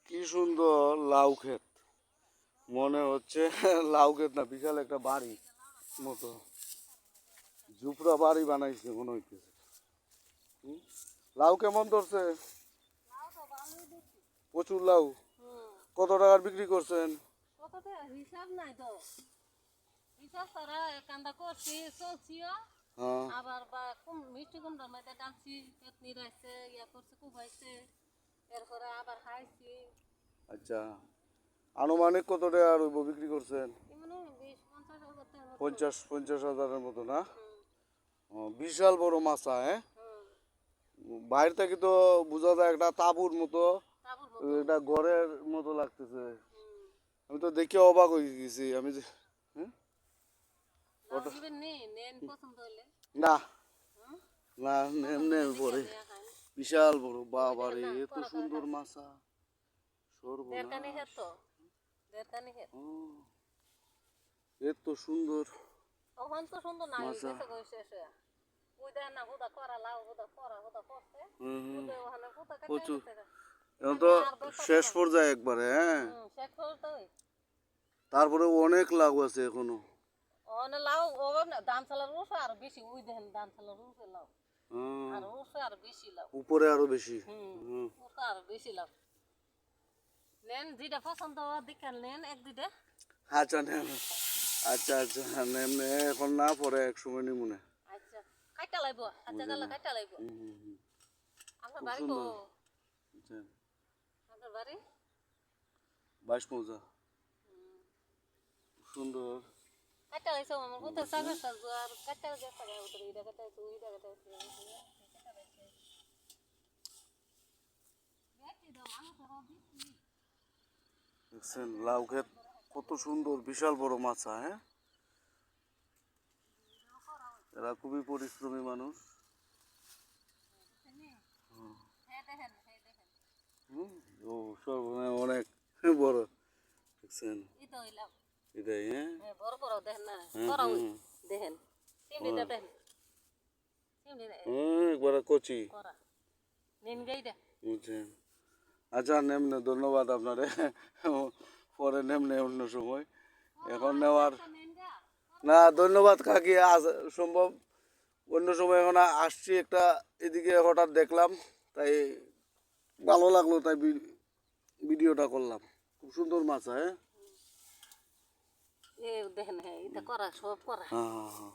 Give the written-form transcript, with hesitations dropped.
কি সুন্দর লাউ ক্ষেত, মনে হচ্ছে লাউ ক্ষেত না, বিশাল একটা বাড়ি মতো, ঝুপড়া বাড়ি বানাইছে মনে হইতেছে। লাউ কেমন ধরছে? প্রচুর লাউ। কত টাকার বিক্রি করছেন? হিসাব নাই তো, হিসাব তারা কান্দা করছি চলছিও, আবার বা মিষ্টি কুমড়ার মধ্যে ডালছি, পেতনি রাখছে, ইয়া করছে, কুবাইছে, এরপরে আবার খাইছি। আচ্ছা, আনুমানিক কত টাকার বিক্রি করছেন? 50-50,000 মতো না? বিশাল বড় মাছা। হ্যাঁ, বাইরে থেকে তো বোঝা যায় একটা তাঁবুর মতো, এটা ঘরের মতো লাগতেছে। আমি তো দেখে অবাক হয়ে গেছি। আমি যে না না নেন পরে, বিশাল বড়, বাবারে এত সুন্দর মাছা, এত সুন্দর মাছা। প্রচুর, এখন তো শেষ পর্যায়ে একবারে। হ্যাঁ, তারপরে অনেক লাউ আছে এখনো। লাউ ধান চালার রুসে আর বেশি, ওই দেখেন ধান চালার রুসে লাউ আর রুসে আর বেশি লাউ, উপরে আরো বেশি। আর বেশি লাউ। নেন যেটা পছন্দ দেখেন, নেন এক দুইটা। আচ্ছা নেন, আচ্ছা আচ্ছা নেন, এখন না, পরে এক সময় নিমুনে। আচ্ছা কাইটা লাইব, আচ্ছা গালা কাইটা লাইব। আপনার বাড়ি কো? আপনার বাড়ি 22 মৌজা। সুন্দর কাইটা লাইছো আমার কত সাগর সাজু আর কাইটা গেছে গা উতরে, এটা কাইটা তুই এটা কাইটা দেখছেন লাউ ক্ষেত কত সুন্দর, বিশাল বড় মাছা। হ্যাঁ, এরা খুবই পরিশ্রমী মানুষ। ও সর্বনাশ, অনেক বড়। দেখছেন এটাই? হ্যাঁ, বড় বড় দেখেন না, বড় দেখেন, চিমড়িটা দেখেন, একবার কচি। নিন গাইডা। বুঝছেন? আচ্ছা নেমনে, ধন্যবাদ আপনারে। পরে নেমনে অন্য সময়, এখন নেওয়ার না। ধন্যবাদ কাকি, সম্ভব অন্য সময়। এখন আসছি একটা এদিকে, হঠাৎ দেখলাম, তাই ভালো লাগলো, তাই ভিডিওটা করলাম। খুব সুন্দর মাছ। হ্যাঁ, দেখেন, হ্যাঁ এটা করা, সব করা। হ্যাঁ হ্যাঁ হ্যাঁ।